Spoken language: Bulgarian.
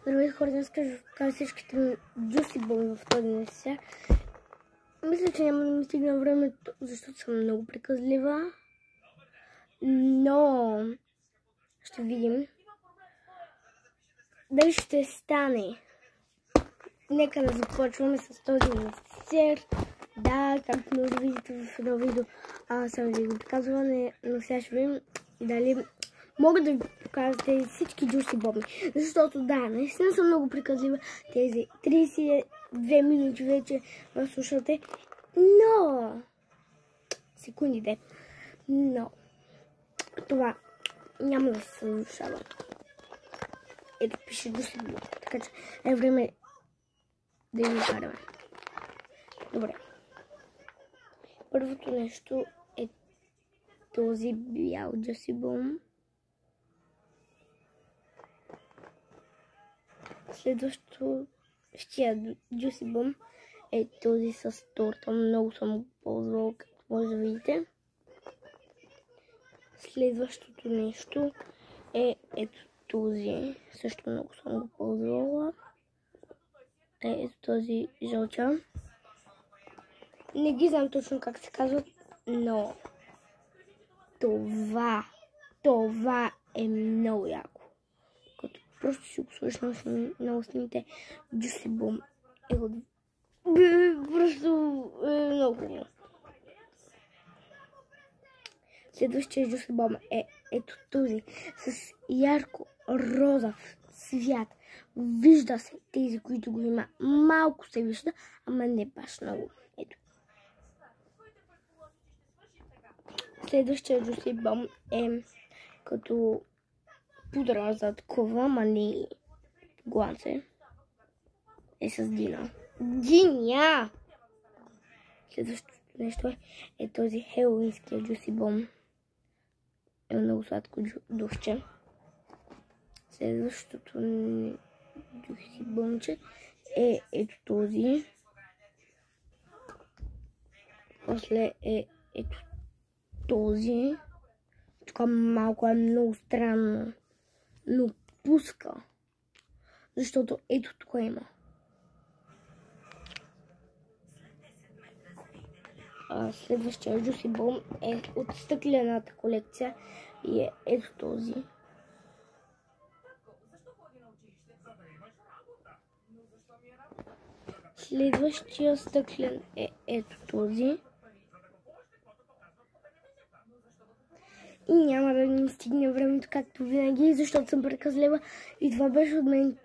Здравейте хора, днес кажа всичките ми Juicy Bombs в този месец. Мисля, че няма да ми стигна времето, защото съм много приказлива. Но ще видим дали ще стане. Нека да започваме с този месец. Да, както може да видите в едно видео, съм ви го показвала, но сега ще видим дали мога да ви покажа тези всички Juicy Bombs. Защото да, наистина съм много приказлива. Тези 32 минути вече слушате. Но секундите. Но това няма да се нарушава. Ето пише Juicy Bombs. Така че е време да ги караме. Добре. Първото нещо е този бял Juicy Bomb. Следващото Juicy Bomb е този с торта. Много съм го ползвала, както може да видите. Следващото нещо е ето този. Също много съм го ползвала. Ето този жълча. Не ги знам точно как се казват, но това е много яко. Като просто си го слушаш на устните Juicy Bomb. Просто много хубаво. Следващия Juicy Bomb е ето този с ярко розов цвят. Вижда се, тези, които го има, малко се вижда, ама не баш много. Ето. Следващия Juicy Bomb е като пудра за такова, ама не гланце. Е с Дина. Диня! Следващото нещо е този хелоуинския Juicy Bomb. Е много сладко душче. Следващото Juicy Bomb е ето този. После е ето този. Тук малко е много странно, но пуска. Защото ето тук има. Следващия Juicy Bomb е от стъклената колекция и е ето този. Следващия стъклен е ето този. И няма да ни стигне времето, както винаги, защото съм приказлива. И това беше от мен.